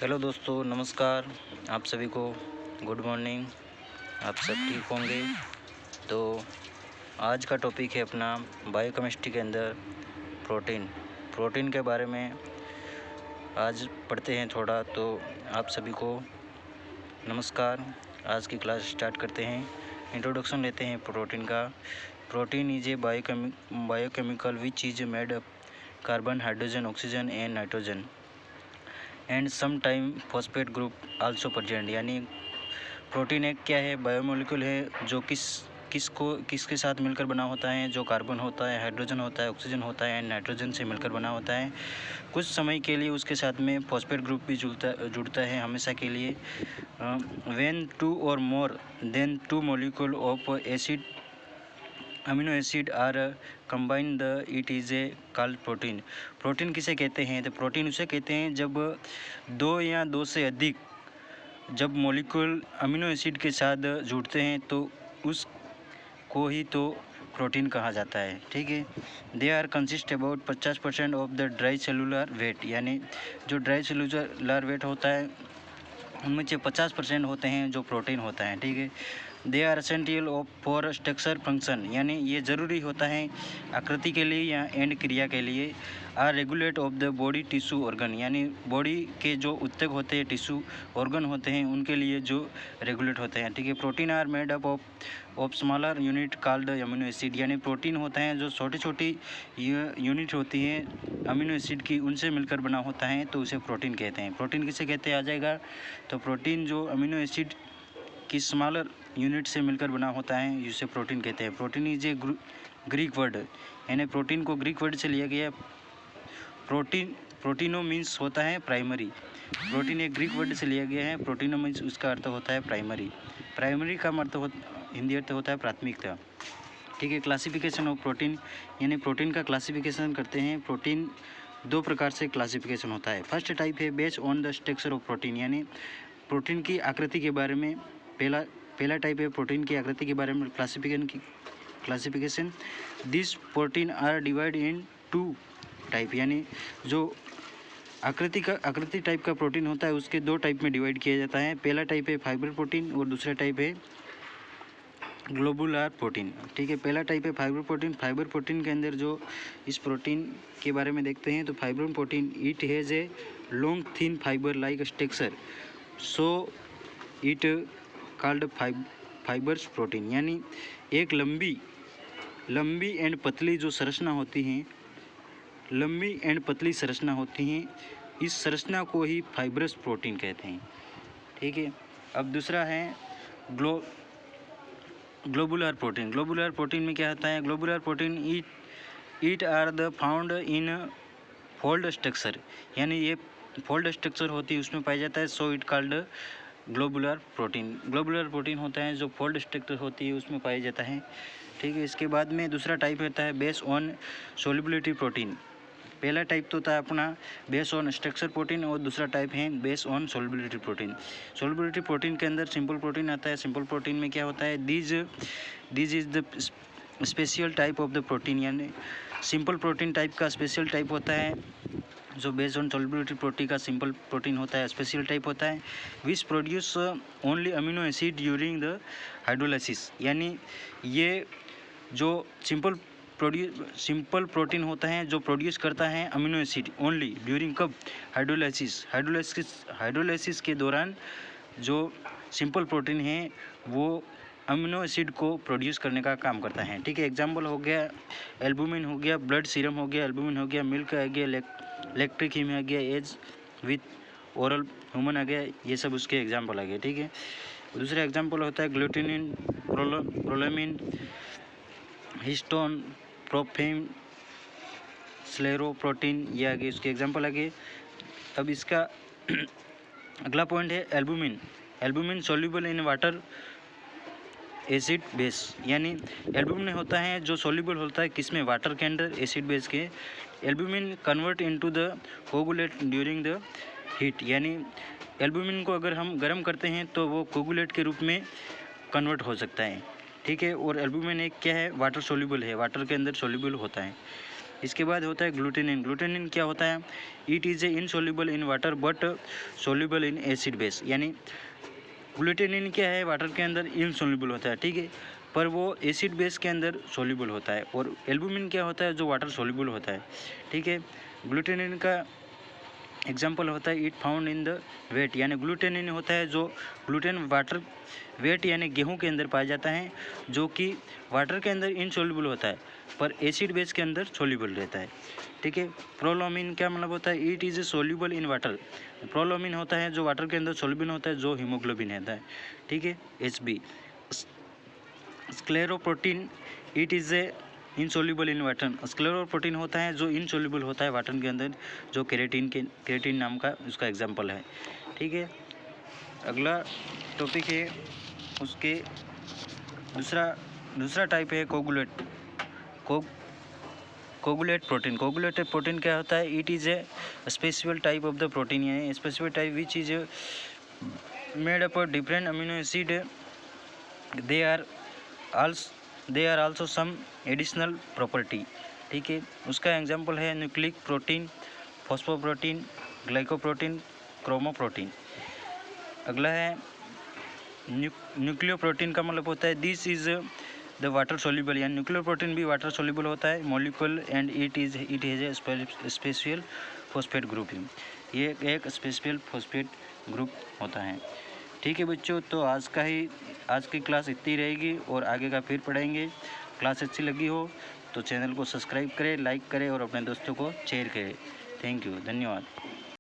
Hello दोस्तों, नमस्कार। आप सभी को गुड मॉर्निंग। आप सब ठीक होंगे। तो आज का टॉपिक है अपना बायोकेमिस्ट्री के अंदर प्रोटीन के बारे में आज पढ़ते हैं थोड़ा। तो आप सभी को नमस्कार। आज की क्लास स्टार्ट करते हैं। इंट्रोडक्शन लेते हैं प्रोटीन का। Protein is a biochemical which is made up carbon, hydrogen, oxygen and nitrogen and some time phosphate group also present. यानी प्रोटीन एक क्या है, बायोमोलिक्यूल है जो किसके साथ मिलकर बना होता है, जो कार्बन होता है, हाइड्रोजन होता है, ऑक्सीजन होता है एंड नाइट्रोजन से मिलकर बना होता है। कुछ समय के लिए उसके साथ में फॉस्फेट ग्रुप भी जुड़ता है हमेशा के लिए। व्हेन टू और more than two molecule of acid amino acid are combined it is a called protein. Protein किसे कहते हैं? तो प्रोटीन उसे कहते हैं जब दो या दो से अधिक जब मॉलिक्यूल अमीनो एसिड के साथ जुड़ते हैं तो उसको ही तो प्रोटीन कहा जाता है। ठीक है। They are consist about 50% of the dry cellular weight. यानी जो ड्राई सेलुलर वेट होता है उनमें से 50% होते हैं जो प्रोटीन होता है। ठीक है। They are essential of for structure function. यानी ये ज़रूरी होता है आकृति के लिए या एंड क्रिया के लिए। Are regulate of the body tissue organ. यानी बॉडी के जो उत्तक होते हैं, टिश्यू ऑर्गन होते हैं, उनके लिए जो रेगुलेट होते हैं। ठीक है। Protein are made up of smaller unit called amino acid. यानी प्रोटीन होता है जो छोटी छोटी यूनिट होती है अमीनो एसिड की, उनसे मिलकर बना होता है तो उसे प्रोटीन कहते हैं। प्रोटीन किसे कहते हैं आ जाएगा। तो प्रोटीन जो अमीनो एसिड की स्मॉलर यूनिट से मिलकर बना होता है जिसे प्रोटीन कहते हैं। Protein is A Greek word. यानी प्रोटीन को ग्रीक वर्ड से लिया गया। प्रोटीनो मीन्स होता है प्राइमरी। प्रोटीन एक ग्रीक वर्ड से लिया गया है। प्रोटीनो मीन्स उसका अर्थ होता है प्राइमरी। प्राइमरी का हिंदी अर्थ होता है प्राथमिकता। ठीक है। क्लासिफिकेशन ऑफ प्रोटीन, यानी प्रोटीन का क्लासिफिकेशन करते हैं। प्रोटीन दो प्रकार से क्लासिफिकेशन होता है। फर्स्ट टाइप है based on the structure of protein. यानी प्रोटीन की आकृति के बारे में पहला टाइप है प्रोटीन की आकृति के बारे में classification. This protein are divide into type. यानी जो आकृति टाइप का प्रोटीन होता है उसके दो टाइप में डिवाइड किया जाता है। पहला टाइप है फाइबर प्रोटीन और दूसरा टाइप है ग्लोबुलर प्रोटीन। ठीक है। पहला टाइप है फाइबर प्रोटीन। फाइबर प्रोटीन के अंदर जो इस प्रोटीन के बारे में देखते हैं तो fibre protein it has a long thin fibre like structure so it called fibres protein. यानी एक लंबी एंड पतली जो संरचना होती हैं, लंबी एंड पतली संरचना होती हैं, इस संरचना को ही फाइबरस प्रोटीन कहते हैं। ठीक है। अब दूसरा है ग्लोबुलर प्रोटीन। ग्लोबुलर प्रोटीन में क्या होता है? Globular protein it are the found in fold structure. यानी ये फोल्ड स्ट्रक्चर होती है उसमें पाया जाता है। So it called globular protein. Globular protein होता है जो फोल्ड स्ट्रक्चर होती है उसमें पाया जाता है। ठीक है। इसके बाद में दूसरा टाइप होता है बेस ऑन सोल्युबिलिटी प्रोटीन। पहला टाइप तो होता है अपना बेस ऑन स्ट्रक्चर प्रोटीन और दूसरा टाइप है base on solubility protein. Solubility protein के अंदर सिंपल प्रोटीन आता है। सिंपल प्रोटीन में क्या होता है? This is the special type of the protein. यानी सिंपल प्रोटीन टाइप का स्पेशल टाइप होता है जो बेस्ड ऑन सोल्युबिलिटी प्रोटीन का सिंपल प्रोटीन होता है, स्पेशल टाइप होता है। Which produce only amino acid during the hydrolysis. यानी ये जो सिंपल प्रोटीन होता है जो प्रोड्यूस करता है अमीनो एसिड ओनली ड्यूरिंग कब? हाइड्रोलाइसिस के दौरान जो सिंपल प्रोटीन है वो अमीनो एसिड को प्रोड्यूस करने का काम करता है। ठीक है। एग्जाम्पल हो गया एल्बुमिन हो गया, ब्लड सीरम हो गया, एल्बुमिन हो गया, मिल्क आ गया, इलेक्ट्रिक हीम आ गया, एज विथ ओरल ह्यूमन आ गया, ये सब उसके एग्जाम्पल आ गए। ठीक है। दूसरा एग्जाम्पल होता है ग्लूटिनिन, प्रोलामिन, हिस्टोन, प्रोफेम, स्लेरोप्रोटीन, ये आगे उसके एग्जाम्पल आगे। अब इसका अगला पॉइंट है albumin. Albumin soluble in water acid base. यानी एल्बुमिन होता है जो सोल्यूबल होता है किसमें? वाटर के अंदर, एसिड बेस के। Albumin convert into the coagulate during the heat. यानी एल्बुमिन को अगर हम गर्म करते हैं तो वो कोगुलेट के रूप में कन्वर्ट हो सकता है। ठीक है। और एल्बुमिन एक क्या है? वाटर सोल्यूबल है, वाटर के अंदर सोल्यूबल होता है। इसके बाद होता है ग्लूटेनिन। ग्लूटेनिन क्या होता है? It is a insoluble in water but soluble in acid base. यानी ग्लूटेनिन क्या है? वाटर के अंदर इनसोल्यूबल होता है, ठीक है, पर वो एसिड बेस के अंदर सोल्यूबल होता है। और एल्बुमिन क्या होता है? जो वाटर सोल्यूबल होता है, ठीक है। ग्लूटेनिन का एग्जाम्पल होता है it found in the wheat, यानी ग्लूटेनिन होता है जो ग्लूटेन वाटर वेट यानी गेहूं के अंदर पाया जाता है, जो कि वाटर के अंदर इनसोल्यूबल होता है पर एसिड बेस के अंदर सोल्यूबल रहता है, ठीक है। प्रोलोमिन क्या मतलब होता है? It is a soluble in water. Prolamin होता है जो वाटर के अंदर सोल्यूबल होता है, जो हीमोग्लोबिन रहता है, ठीक है, HB। Scleroprotein it is a insoluble in water. Scleroprotein होता है जो इनसोल्यूबल होता है वाटर के अंदर, जो केरेटिन नाम का उसका एग्जाम्पल है, ठीक है। अगला टॉपिक है उसके दूसरा टाइप है कोगुलेट प्रोटीन। कोगुलेटेड प्रोटीन क्या होता है? It is a specific type of the protein, यानी specific type which is made up of different amino acid. They are also some additional property, ठीक है। उसका एग्जाम्पल है nucleic protein, phosphoprotein, glycoprotein, chromoprotein. अगला है न्यूक्लियोप्रोटीन का मतलब होता है this is the water soluble, यानी न्यूक्लियर प्रोटीन भी वाटर सोल्यूबल होता है molecule and it has a special phosphate group. ये एक स्पेशल फॉस्फेट ग्रुप होता है, ठीक है बच्चों। तो आज की क्लास इतनी रहेगी और आगे का फिर पढ़ाएंगे। क्लास अच्छी लगी हो तो चैनल को सब्सक्राइब करें, लाइक करें और अपने दोस्तों को शेयर करें। थैंक यू, धन्यवाद।